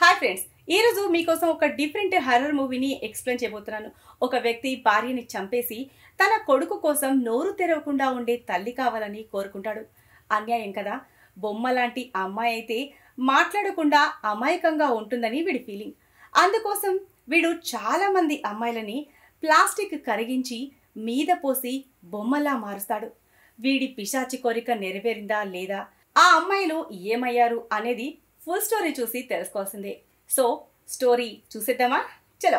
Hi friends, ఈరోజు మీకోసం ఒక డిఫరెంట్ హర్రర్ మూవీని ఎక్స్ప్లెయిన్ చేయబోతున్నాను. ఒక వ్యక్తి భార్యని చంపేసి తన కొడుకు కోసం నోరు తెరవకుండా ఉండే తల్లి కావాలని కోరుకుంటాడు. అన్యాయం కదా. బొమ్మ లాంటి అమ్మాయి అయితే మాట్లాడకుండా అమాయకంగా ఉంటుందని వీడి ఫీలింగ్. అందుకోసం వీడు చాలా మంది అమ్మాయిలని ప్లాస్టిక్ కరిగించి మీద పోసి బొమ్మలా మారుస్తాడు. వీడి పిశాచి కోరిక నెరవేరిందా లేదా, ఆ అమ్మాయిలు ఏమయ్యారు అనేది ఫుల్ స్టోరీ చూసి తెలుసుకోవాల్సిందే. సో స్టోరీ చూసేద్దామా? చలో.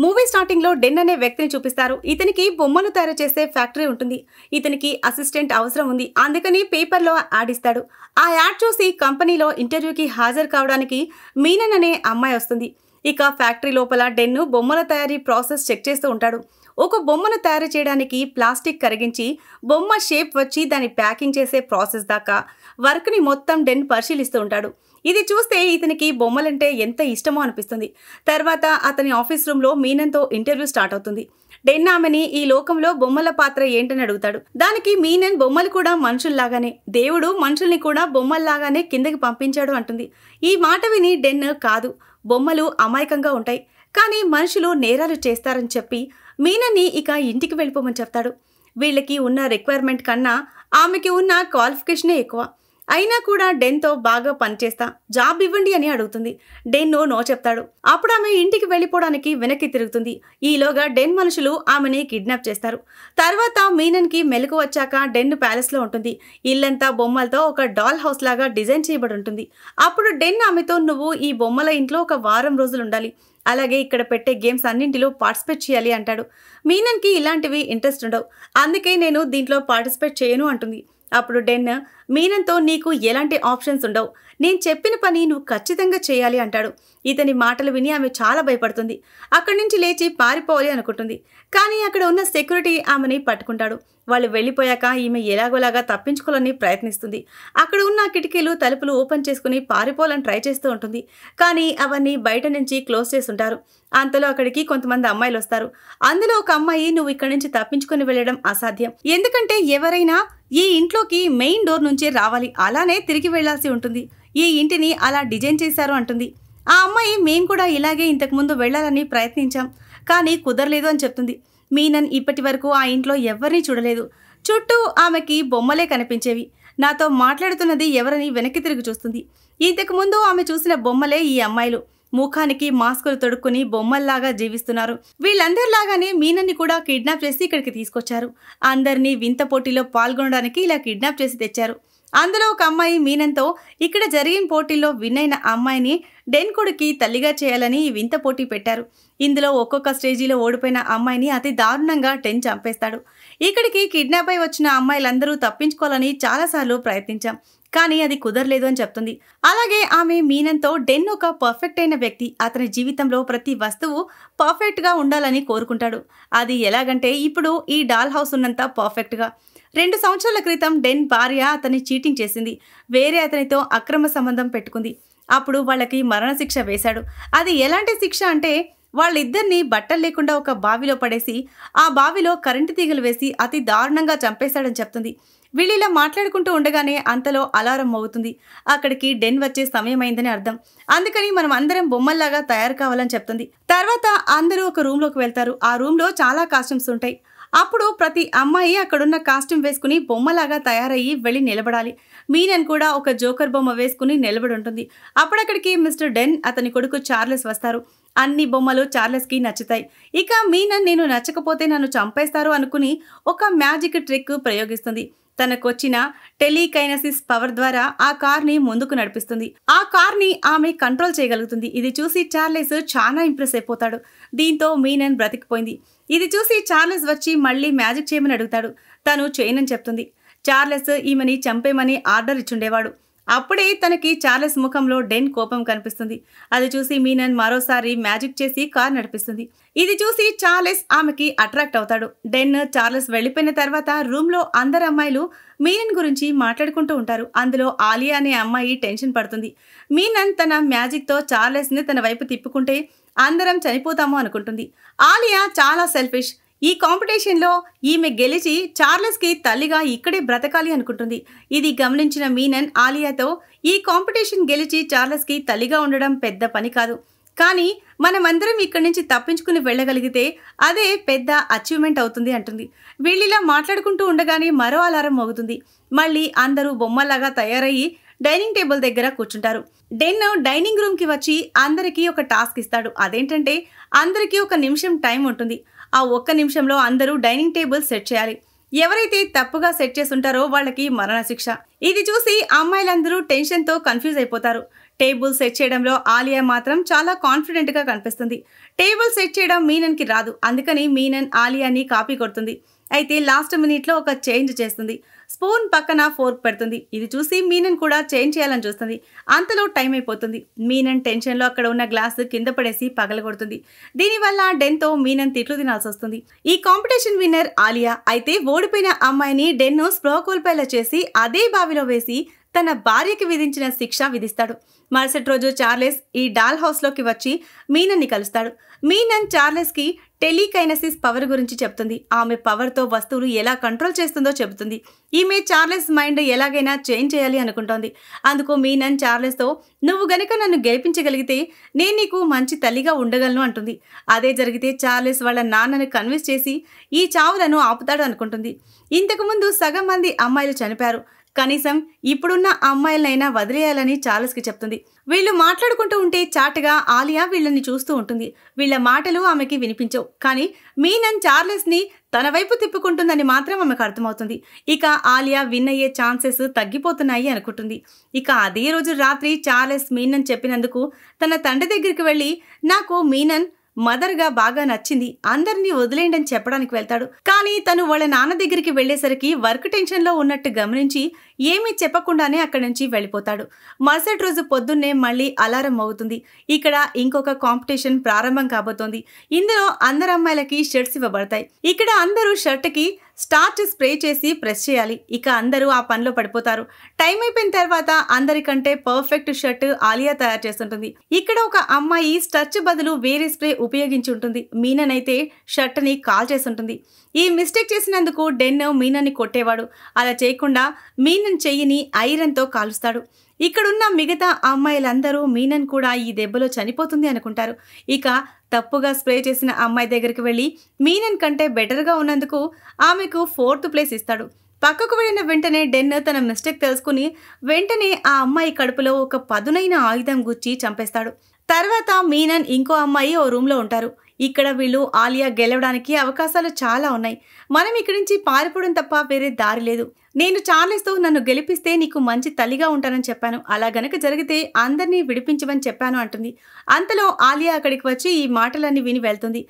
మూవీ స్టార్టింగ్ లో డెన్ అనే వ్యక్తిని చూపిస్తారు. ఇతనికి బొమ్మలు తయారు చేసే ఫ్యాక్టరీ ఉంటుంది. ఇతనికి అసిస్టెంట్ అవసరం ఉంది. అందుకని పేపర్లో యాడ్ ఇస్తాడు. ఆ యాడ్ చూసి కంపెనీలో ఇంటర్వ్యూకి హాజరు కావడానికి మీనన్ అనే అమ్మాయి వస్తుంది. ఇక ఫ్యాక్టరీ లోపల డెన్ బొమ్మల తయారీ ప్రాసెస్ చెక్ చేస్తూ ఉంటాడు. ఒక బొమ్మను తయారు చేయడానికి ప్లాస్టిక్ కరిగించి బొమ్మ షేప్ వచ్చి దాన్ని ప్యాకింగ్ చేసే ప్రాసెస్ దాకా వర్క్ని మొత్తం డెన్ పరిశీలిస్తూ ఉంటాడు. ఇది చూస్తే ఇతనికి బొమ్మలంటే ఎంత ఇష్టమో అనిపిస్తుంది. తర్వాత అతని ఆఫీస్ రూమ్లో మీనన్తో ఇంటర్వ్యూ స్టార్ట్ అవుతుంది. డెన్ ఆమెని ఈ లోకంలో బొమ్మల పాత్ర ఏంటని అడుగుతాడు. దానికి మీనన్ బొమ్మలు కూడా మనుషుల్లాగానే, దేవుడు మనుషుల్ని కూడా బొమ్మల్లాగానే కిందకి పంపించాడు అంటుంది. ఈ మాట విని డెన్ కాదు, బొమ్మలు అమాయకంగా ఉంటాయి కానీ మనుషులు నేరాలు చేస్తారని చెప్పి మీనన్ని ఇక ఇంటికి వెళ్ళిపోమని చెప్తాడు. వీళ్ళకి ఉన్న రిక్వైర్మెంట్ కన్నా ఆమెకి ఉన్న క్వాలిఫికేషనే ఎక్కువ. అయినా కూడా డెన్తో బాగా పనిచేస్తా, జాబ్ ఇవ్వండి అని అడుగుతుంది. డెన్ నో చెప్తాడు. అప్పుడు ఆమె ఇంటికి వెళ్ళిపోవడానికి వెనక్కి తిరుగుతుంది. ఈలోగా డెన్ మనుషులు ఆమెని కిడ్నాప్ చేస్తారు. తర్వాత మీనన్కి మెలకు వచ్చాక డెన్ ప్యాలెస్లో ఉంటుంది. ఇల్లంతా బొమ్మలతో ఒక డాల్ హౌస్ లాగా డిజైన్ చేయబడి ఉంటుంది. అప్పుడు డెన్ ఆమెతో, నువ్వు ఈ బొమ్మల ఇంట్లో ఒక వారం రోజులు ఉండాలి, అలాగే ఇక్కడ పెట్టే గేమ్స్ అన్నింటిలో పార్టిసిపేట్ చేయాలి అంటాడు. మీనన్కి ఇలాంటివి ఇంట్రెస్ట్ ఉండవు, అందుకే నేను దీంట్లో పార్టిసిపేట్ చేయను అంటుంది. అప్పుడు డెన్ మీనన్తో, నీకు ఎలాంటి ఆప్షన్స్ ఉండవు, నేను చెప్పిన పని నువ్వు ఖచ్చితంగా చేయాలి అంటాడు. ఇతని మాటలు విని ఆమె చాలా భయపడుతుంది. అక్కడి నుంచి లేచి పారిపోవాలి అనుకుంటుంది. కానీ అక్కడ ఉన్న సెక్యూరిటీ ఆమెని పట్టుకుంటాడు. వాళ్ళు వెళ్ళిపోయాక ఈమె ఎలాగోలాగా తప్పించుకోవాలని ప్రయత్నిస్తుంది. అక్కడ ఉన్న కిటికీలు తలుపులు ఓపెన్ చేసుకుని పారిపోవాలని ట్రై చేస్తూ ఉంటుంది. కానీ అవన్నీ బయట నుంచి క్లోజ్ చేసి ఉంటారు. అంతలో అక్కడికి కొంతమంది అమ్మాయిలు వస్తారు. అందులో ఒక అమ్మాయి, నువ్వు ఇక్కడి నుంచి తప్పించుకొని వెళ్ళడం అసాధ్యం, ఎందుకంటే ఎవరైనా ఈ ఇంట్లోకి మెయిన్ డోర్ నుంచే రావాలి, అలానే తిరిగి వెళ్లాల్సి ఉంటుంది, ఈ ఇంటిని అలా డిజైన్ చేశారు అంటుంది. ఆ అమ్మాయి, మేం కూడా ఇలాగే ఇంతకుముందు వెళ్లాలని ప్రయత్నించాం కానీ కుదరలేదు అని చెప్తుంది. మీనన్ ఇప్పటి వరకు ఆ ఇంట్లో ఎవరిని చూడలేదు. చుట్టూ ఆమెకి బొమ్మలే కనిపించేవి. నాతో మాట్లాడుతున్నది ఎవరని వెనక్కి తిరిగి చూస్తుంది. ఇంతకుముందు ఆమె చూసిన బొమ్మలే ఈ అమ్మాయిలు. ముఖానికి మాస్కులు తొడుక్కుని బొమ్మల్లాగా జీవిస్తున్నారు. వీళ్ళందరిలాగానే మీనన్ని కూడా కిడ్నాప్ చేసి ఇక్కడికి తీసుకొచ్చారు. అందరినీ వింత పోటీలో పాల్గొనడానికి ఇలా కిడ్నాప్ చేసి తెచ్చారు. అందులో ఒక అమ్మాయి మీనన్తో, ఇక్కడ జరిగిన పోటీల్లో విన్ అయిన అమ్మాయిని డెన్ కొడుకి తల్లిగా చేయాలని ఈ వింత పోటీ పెట్టారు. ఇందులో ఒక్కొక్క స్టేజీలో ఓడిపోయిన అమ్మాయిని అతి దారుణంగా డెన్ చంపేస్తాడు. ఇక్కడికి కిడ్నాప్ అయి వచ్చిన అమ్మాయిలందరూ తప్పించుకోవాలని చాలాసార్లు ప్రయత్నించాం కానీ అది కుదరలేదు అని చెప్తుంది. అలాగే ఆమె మీనన్తో, డెన్ ఒక పర్ఫెక్ట్ అయిన వ్యక్తి, అతని జీవితంలో ప్రతి వస్తువు పర్ఫెక్ట్గా ఉండాలని కోరుకుంటాడు. అది ఎలాగంటే ఇప్పుడు ఈ డాల్ హౌస్ ఉన్నంత పర్ఫెక్ట్గా. 2 సంవత్సరాల క్రితం డెన్ భార్య అతన్ని చీటింగ్ చేసింది, వేరే అతనితో అక్రమ సంబంధం పెట్టుకుంది. అప్పుడు వాళ్ళకి మరణశిక్ష వేశాడు. అది ఎలాంటి శిక్ష అంటే వాళ్ళిద్దరినీ బట్టలు లేకుండా ఒక బావిలో పడేసి ఆ బావిలో కరెంటు తీగలు వేసి అతి దారుణంగా చంపేశాడని చెప్తుంది. వీళ్ళిలా మాట్లాడుకుంటూ ఉండగానే అంతలో అలారం మోగుతుంది. అక్కడికి డెన్ వచ్చే సమయమైందని అర్థం. అందుకని మనం అందరం బొమ్మల్లాగా తయారు కావాలని చెప్తుంది. తర్వాత అందరూ ఒక రూమ్లోకి వెళ్తారు. ఆ రూమ్లో చాలా కాస్ట్యూమ్స్ ఉంటాయి. అప్పుడు ప్రతి అమ్మాయి అక్కడున్న కాస్ట్యూమ్ వేసుకుని బొమ్మలాగా తయారయ్యి వెళ్ళి నిలబడాలి. మీనన్ కూడా ఒక జోకర్ బొమ్మ వేసుకుని నిలబడి ఉంటుంది. అప్పుడక్కడికి మిస్టర్ డెన్, అతని కొడుకు చార్లెస్ వస్తారు. అన్ని బొమ్మలు చార్లెస్కి నచ్చుతాయి. ఇక మీనన్, నేను నచ్చకపోతే నన్ను చంపేస్తారు అనుకుని ఒక మ్యాజిక్ ట్రిక్ ప్రయోగిస్తుంది. తనకొచ్చిన టెలికైనసిస్ పవర్ ద్వారా ఆ కార్ని ముందుకు నడిపిస్తుంది. ఆ కార్ని ఆమె కంట్రోల్ చేయగలుగుతుంది. ఇది చూసి చార్లెస్ చాలా ఇంప్రెస్ అయిపోతాడు. దీంతో మీనన్ బ్రతికిపోయింది. ఇది చూసి చార్లెస్ వచ్చి మళ్ళీ మ్యాజిక్ చేయమని అడుగుతాడు. తను చేయనని చెప్తుంది. చార్లెస్ ఈమెని చంపేమని ఆర్డర్ ఇచ్చుండేవాడు. అప్పుడే తనకి చార్లెస్ ముఖంలో డెన్ కోపం కనిపిస్తుంది. అది చూసి మీనన్ మరోసారి మ్యాజిక్ చేసి కార్ నడిపిస్తుంది. ఇది చూసి చార్లెస్ ఆమెకి అట్రాక్ట్ అవుతాడు. డెన్, చార్లెస్ వెళ్ళిపోయిన తర్వాత రూమ్లో అందరు అమ్మాయిలు మీనన్ గురించి మాట్లాడుకుంటూ ఉంటారు. అందులో ఆలియా అనే అమ్మాయి టెన్షన్ పడుతుంది. మీనన్ తన మ్యాజిక్తో చార్లెస్ని తన వైపు తిప్పుకుంటే అందరం చనిపోతాము అనుకుంటుంది. ఆలియా చాలా సెల్ఫిష్, ఈ కాంపిటీషన్లో ఈమె గెలిచి చార్లెస్కి తల్లిగా ఇక్కడే బ్రతకాలి అనుకుంటుంది. ఇది గమనించిన మీనన్ ఆలియాతో ఈ కాంపిటీషన్ గెలిచి చార్లెస్కి తల్లిగా ఉండడం పెద్ద పని కాదు, కానీ మనమందరం ఇక్కడి నుంచి తప్పించుకుని వెళ్ళగలిగితే అదే పెద్ద అచీవ్మెంట్ అవుతుంది అంటుంది. వీళ్ళిలా మాట్లాడుకుంటూ ఉండగానే మరో అలారం మోగుతుంది. మళ్ళీ అందరూ బొమ్మలాగా తయారయ్యి డైనింగ్ టేబుల్ దగ్గర కూర్చుంటారు. డెన్ డైనింగ్ రూమ్కి వచ్చి అందరికీ ఒక టాస్క్ ఇస్తాడు. అదేంటంటే అందరికీ 1 నిమిషం టైం ఉంటుంది. ఆ 1 నిమిషంలో అందరూ డైనింగ్ టేబుల్ సెట్ చేయాలి. ఎవరైతే తప్పుగా సెట్ చేసుంటారో వాళ్ళకి మరణశిక్ష. ఇది చూసి అమ్మాయిలందరూ టెన్షన్తో కన్ఫ్యూజ్ అయిపోతారు. టేబుల్ సెట్ చేయడంలో ఆలియా మాత్రం చాలా కాన్ఫిడెంట్గా కనిపిస్తుంది. టేబుల్ సెట్ చేయడం మీనన్కి రాదు. అందుకని మీనన్ ఆలియాని కాపీ కొడుతుంది. అయితే లాస్ట్ మినిట్లో ఒక చేంజ్ చేస్తుంది. స్పూన్ పక్కన ఫోర్క్ పెడుతుంది. ఇది చూసి మీనన్ కూడా చేంజ్ చేయాలని చూస్తుంది. అంతలో టైం అయిపోతుంది. మీనన్ టెన్షన్లో అక్కడ ఉన్న గ్లాసు కింద పడేసి పగలగొడుతుంది. దీనివల్ల డెన్తో మీనన్ తిట్లు తినాల్సి వస్తుంది. ఈ కాంపిటీషన్ విన్నర్ ఆలియా. అయితే ఓడిపోయిన అమ్మాయిని డెన్ స్పృహ కోల్పోయేలా చేసి అదే బావిలో వేసి తన భార్యకి విధించిన శిక్ష విధిస్తాడు. మరుసటి రోజు చార్లెస్ ఈ డాల్ హౌస్లోకి వచ్చి మీనన్ని కలుస్తాడు. మీనన్ చార్లెస్కి టెలికైనసిస్ పవర్ గురించి చెప్తుంది. ఆమె పవర్తో వస్తువులు ఎలా కంట్రోల్ చేస్తుందో చెబుతుంది. ఈమె చార్లెస్ మైండ్ ఎలాగైనా చేంజ్ చేయాలి అనుకుంటోంది. అందుకు మీనన్ చార్లెస్తో నువ్వు గనుక నన్ను గెలిపించగలిగితే నేను నీకు మంచి తల్లిగా ఉండగలను అంటుంది. అదే జరిగితే చార్లెస్ వాళ్ళ నాన్నను కన్విన్స్ చేసి ఈ చావులను ఆపుతాడు అనుకుంటుంది. ఇంతకుముందు సగం మంది అమ్మాయిలు చనిపోయారు. కనీసం ఇప్పుడున్న అమ్మాయిలనైనా వదిలేయాలని చార్లెస్కి చెప్తుంది. వీళ్ళు మాట్లాడుకుంటూ ఉంటే చాటుగా ఆలియా వీళ్ళని చూస్తూ ఉంటుంది. వీళ్ళ మాటలు ఆమెకి వినిపించవు. కానీ మీనన్ చార్లెస్ని తన వైపు తిప్పుకుంటుందని మాత్రం ఆమెకు అర్థమవుతుంది. ఇక ఆలియా విన్ అయ్యే ఛాన్సెస్ తగ్గిపోతున్నాయి అనుకుంటుంది. ఇక అదే రోజు రాత్రి చార్లెస్ మీనన్ చెప్పినందుకు తన తండ్రి దగ్గరికి వెళ్ళి నాకు మీనన్ మదర్గా బాగా నచ్చింది, అందరినీ వదిలేయండి అని చెప్పడానికి వెళ్తాడు. కానీ తను వాళ్ళ నాన్న దగ్గరికి వెళ్లేసరికి వర్క్ టెన్షన్లో ఉన్నట్టు గమనించి ఏమీ చెప్పకుండానే అక్కడి నుంచి వెళ్ళిపోతాడు. మరుసటి రోజు పొద్దున్నే మళ్ళీ అలారం మోగుతుంది. ఇక్కడ ఇంకొక కాంపిటీషన్ ప్రారంభం కాబోతోంది. ఇందులో అందరు అమ్మాయిలకి షర్ట్స్ ఇవ్వబడతాయి. ఇక్కడ అందరూ షర్ట్కి స్టార్చ్ స్ప్రే చేసి ప్రెస్ చేయాలి. ఇక అందరూ ఆ పనిలో పడిపోతారు. టైం అయిపోయిన తర్వాత అందరికంటే పర్ఫెక్ట్ షర్ట్ ఆలియా తయారు చేస్తుంటుంది. ఇక్కడ ఒక అమ్మాయి స్టచ్ బదులు వేరే స్ప్రే ఉపయోగించి ఉంటుంది. మీనన్ అయితే షర్ట్ని కాల్ చేస్తుంటుంది. ఈ మిస్టేక్ చేసినందుకు డెన్ మీనన్ని కొట్టేవాడు. అలా చేయకుండా మీనన్ చెయ్యిని ఐరన్తో కాలుస్తాడు. ఇక్కడున్న మిగతా అమ్మాయిలందరూ మీనన్ కూడా ఈ దెబ్బలో చనిపోతుంది అనుకుంటారు. ఇక తప్పుగా స్ప్రే చేసిన అమ్మాయి దగ్గరికి వెళ్ళి మీనన్ కంటే బెటర్గా ఉన్నందుకు ఆమెకు 4th ప్లేస్ ఇస్తాడు. పక్కకు వెళ్ళిన వెంటనే డెన్ తన మిస్టేక్ తెలుసుకుని వెంటనే ఆ అమ్మాయి కడుపులో ఒక పదునైన ఆయుధం గుచ్చి చంపేస్తాడు. తర్వాత మీనన్ ఇంకో అమ్మాయి ఓ రూమ్లో ఉంటారు. ఇక్కడ వీళ్ళు ఆలియా గెలవడానికి అవకాశాలు చాలా ఉన్నాయి. మనం ఇక్కడి నుంచి పారిపోవడం తప్ప వేరే దారి లేదు. నేను చార్లెస్తో నన్ను గెలిపిస్తే నీకు మంచి తల్లిగా ఉంటానని చెప్పాను. అలా గనక జరిగితే అందరినీ విడిపించమని చెప్పాను అంటుంది. అంతలో ఆలియా అక్కడికి వచ్చి ఈ మాటలన్నీ విని వెళ్తుంది.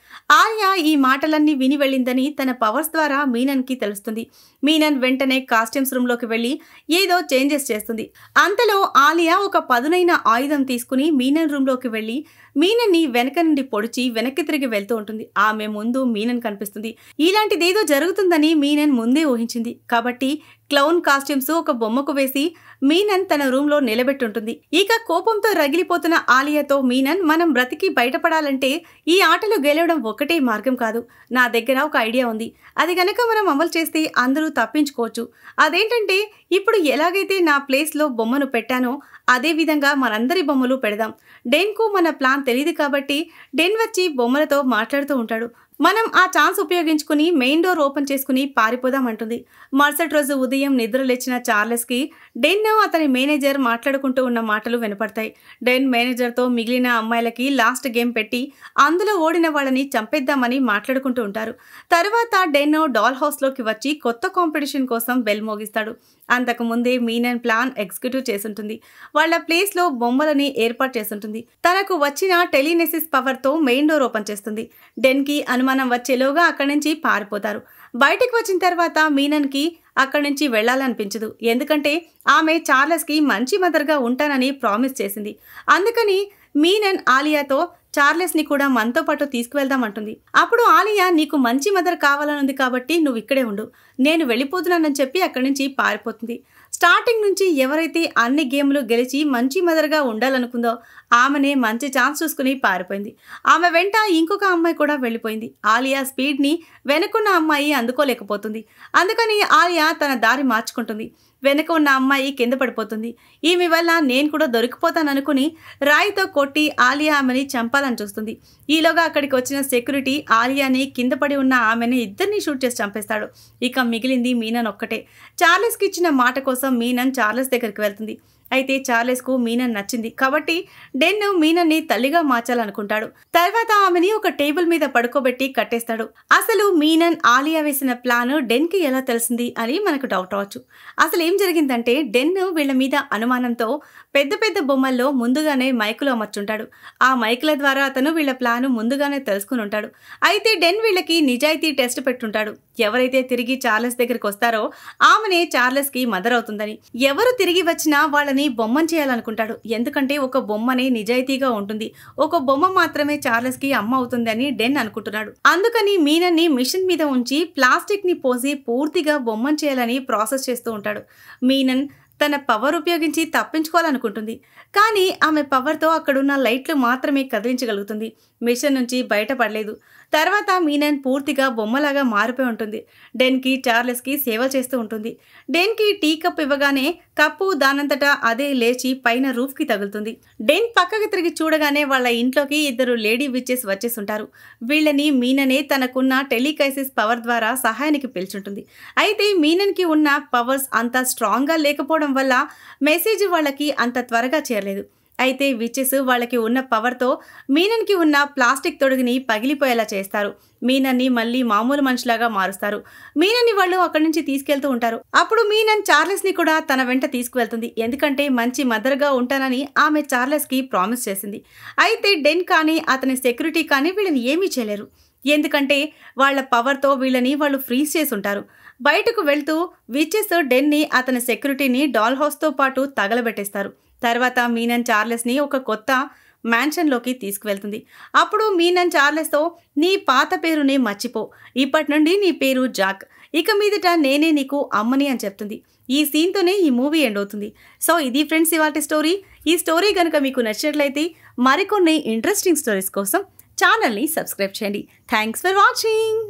ఆలియా ఈ మాటలన్నీ విని వెళ్ళిందని తన పవర్స్ ద్వారా మీనన్కి తెలుస్తుంది. మీనన్ వెంటనే కాస్ట్యూమ్స్ రూమ్లోకి వెళ్ళి ఏదో చేంజెస్ చేస్తుంది. అంతలో ఆలియా ఒక పదునైన ఆయుధం తీసుకుని మీనన్ రూమ్లోకి వెళ్ళి మీనన్ని వెనక నుండి పొడిచి వెనక్కి తిరిగి వెళ్తూ ఉంటుంది. ఆమె ముందు మీనన్ కనిపిస్తుంది. ఇలాంటిదేదో జరుగుతుందని మీనన్ ముందే ఊహించింది. కాబట్టి క్లౌన్ కాస్ట్యూమ్స్ ఒక బొమ్మకు వేసి మీనన్ తన రూమ్లో నిలబెట్టుంటుంది. ఇక కోపంతో రగిలిపోతున్న ఆలియాతో మీనన్ మనం బ్రతికి బయటపడాలంటే ఈ ఆటలో గెలవడం ఒక్కటే మార్గం కాదు. నా దగ్గర ఒక ఐడియా ఉంది. అది గనక మనం అమలు చేస్తే అందరూ తప్పించుకోవచ్చు. అదేంటంటే ఇప్పుడు ఎలాగైతే నా ప్లేస్లో బొమ్మను పెట్టానో అదే విధంగా మనందరి బొమ్మలు పెడదాం. డెన్కు మన ప్లాన్ తెలియదు కాబట్టి డెన్ వచ్చి బొమ్మలతో మాట్లాడుతూ ఉంటాడు. మనం ఆ ఛాన్స్ ఉపయోగించుకుని మెయిన్ డోర్ ఓపెన్ చేసుకుని పారిపోదామంటుంది. మరుసటి రోజు ఉదయం నిద్ర లేచిన చార్లెస్కి డెన్ అతని మేనేజర్ మాట్లాడుకుంటూ ఉన్న మాటలు వినపడతాయి. డెన్ మేనేజర్తో మిగిలిన అమ్మాయిలకి లాస్ట్ గేమ్ పెట్టి అందులో ఓడిన వాళ్ళని చంపేద్దామని మాట్లాడుకుంటూ ఉంటారు. తర్వాత డెన్ డాల్ హౌస్లోకి వచ్చి కొత్త కాంపిటీషన్ కోసం బెల్ మోగిస్తాడు. అంతకుముందే మీనన్ ప్లాన్ ఎగ్జిక్యూటివ్ చేసుంటుంది. వాళ్ళ ప్లేస్లో బొమ్మలని ఏర్పాటు చేస్తుంటుంది. తనకు వచ్చిన టెలినెసిస్ పవర్తో మెయిన్ డోర్ ఓపెన్ చేస్తుంది. డెన్కి అనుమానం వచ్చేలోగా అక్కడి నుంచి పారిపోతారు. బయటకు వచ్చిన తర్వాత మీనన్కి అక్కడి నుంచి వెళ్లాలనిపించదు. ఎందుకంటే ఆమె చార్లెస్కి మంచి మదర్గా ఉంటానని ప్రామిస్ చేసింది. అందుకని మీనన్ ఆలియాతో చార్లెస్ని కూడా మనతో పాటు తీసుకువెళ్దామంటుంది. అప్పుడు ఆలియా నీకు మంచి మదర్ కావాలనుంది కాబట్టి నువ్వు ఇక్కడే ఉండు, నేను వెళ్ళిపోతున్నానని చెప్పి అక్కడి నుంచి పారిపోతుంది. స్టార్టింగ్ నుంచి ఎవరైతే అన్ని గేమ్లు గెలిచి మంచి మదర్గా ఉండాలనుకుందో ఆమెనే మంచి ఛాన్స్ చూసుకుని పారిపోయింది. ఆమె వెంట ఇంకొక అమ్మాయి కూడా వెళ్ళిపోయింది. ఆలియా స్పీడ్ని వెనుకున్న అమ్మాయి అందుకోలేకపోతుంది. అందుకని ఆలియా తన దారి మార్చుకుంటుంది. వెనుక ఉన్న అమ్మాయి కింద పడిపోతుంది. ఈమె వల్ల నేను కూడా దొరికిపోతాననుకుని రాయితో కొట్టి ఆలియా ఆమెని చంపాలని చూస్తుంది. ఈలోగా అక్కడికి వచ్చిన సెక్యూరిటీ ఆలియాని కింద పడి ఉన్న ఆమెని ఇద్దరిని షూట్ చేసి చంపేస్తాడు. ఇక మిగిలింది మీనన్ ఒక్కటే. చార్లెస్కి ఇచ్చిన మాట కోసం మీనన్ చార్లెస్ దగ్గరికి వెళ్తుంది. అయితే చార్లెస్కు మీనన్ నచ్చింది కాబట్టి డెన్ మీనన్ని తల్లిగా మార్చాలనుకుంటాడు. తర్వాత ఆమెని ఒక టేబుల్ మీద పడుకోబెట్టి కట్టేస్తాడు. అసలు మీనన్ ఆలియా వేసిన ప్లాన్ డెన్కి ఎలా తెలిసింది అని మనకు డౌట్ అవ్వచ్చు. అసలు ఏం జరిగిందంటే డెన్ వీళ్ళ మీద అనుమానంతో పెద్ద పెద్ద బొమ్మల్లో ముందుగానే మైకులు అమర్చుంటాడు. ఆ మైకుల ద్వారా అతను వీళ్ళ ప్లాన్ ముందుగానే తెలుసుకుని ఉంటాడు. అయితే డెన్ వీళ్ళకి నిజాయితీ టెస్ట్ పెట్టుంటాడు. ఎవరైతే తిరిగి చార్లెస్ దగ్గరికి వస్తారో ఆమెనే చార్లెస్కి మదర్ అవుతుందని. ఎవరు తిరిగి వచ్చినా వాళ్ళని బొమ్మను చేయాలనుకుంటాడు. ఎందుకంటే ఒక బొమ్మనే నిజాయితీగా ఉంటుంది, ఒక బొమ్మ మాత్రమే చార్లెస్కి అమ్మ అవుతుందని డెన్ అనుకుంటున్నాడు. అందుకని మీనన్ని మిషన్ మీద ఉంచి ప్లాస్టిక్ ని పోసి పూర్తిగా బొమ్మను చేయాలని ప్రాసెస్ చేస్తూ ఉంటాడు. మీనన్ తన పవర్ ఉపయోగించి తప్పించుకోవాలనుకుంటుంది. కానీ ఆమె పవర్తో అక్కడున్న లైట్లు మాత్రమే కదిలించగలుగుతుంది. మిషన్ నుంచి బయటపడలేదు. తర్వాత మీనన్ పూర్తిగా బొమ్మలాగా మారిపోయి ఉంటుంది. డెన్కి చార్లెస్కి సేవ చేస్తూ ఉంటుంది. డెన్కి టీ కప్ ఇవ్వగానే కప్పు దానంతటా అదే లేచి పైన రూఫ్కి తగులుతుంది. డెన్ పక్కకి తిరిగి చూడగానే వాళ్ళ ఇంట్లోకి ఇద్దరు లేడీ విచెస్ వచ్చేస్తుంటారు. వీళ్ళని మీననే తనకున్న టెలికైసిస్ పవర్ ద్వారా సహాయానికి పిలుచుంటుంది. అయితే మీనన్కి ఉన్న పవర్స్ అంత స్ట్రాంగ్గా లేకపోవడం వల్ల మెసేజ్ వాళ్ళకి అంత త్వరగా చేరలేదు. అయితే విచెస్ వాళ్ళకి ఉన్న పవర్తో మీనన్కి ఉన్న ప్లాస్టిక్ తొడుగుని పగిలిపోయేలా చేస్తారు. మీనన్ని మళ్ళీ మామూలు మనిషిలాగా మారుస్తారు. మీనన్ని వాళ్ళు అక్కడి నుంచి తీసుకెళ్తూ ఉంటారు. అప్పుడు మీనన్ చార్లెస్ని కూడా తన వెంట తీసుకువెళ్తుంది. ఎందుకంటే మంచి మదర్గా ఉంటానని ఆమె చార్లెస్కి ప్రామిస్ చేసింది. అయితే డెన్ కానీ అతని సెక్యూరిటీ కానీ వీళ్ళని ఏమీ చేయలేరు. ఎందుకంటే వాళ్ళ పవర్తో వీళ్ళని వాళ్ళు ఫ్రీజ్ చేసి ఉంటారు. బయటకు వెళ్తూ విచెస్ డెన్ని అతని సెక్యూరిటీని డాల్ హౌస్తో పాటు తగలబెట్టేస్తారు. తర్వాత మీనన్ చార్లెస్ని ఒక కొత్త మ్యాన్షన్లోకి తీసుకువెళ్తుంది. అప్పుడు మీనన్ చార్లెస్తో నీ పాత పేరుని మర్చిపో, ఇప్పటి నుండి నీ పేరు జాక్, ఇక మీదట నేనే నీకు అమ్మని అని చెప్తుంది. ఈ సీన్తోనే ఈ మూవీ ఎండ్ అవుతుంది. సో ఇది ఫ్రెండ్స్ ఇవాల్టి స్టోరీ. ఈ స్టోరీ కనుక మీకు నచ్చినట్లయితే మరికొన్ని ఇంట్రెస్టింగ్ స్టోరీస్ కోసం ఛానల్ని సబ్స్క్రైబ్ చేయండి. Thanks for watching.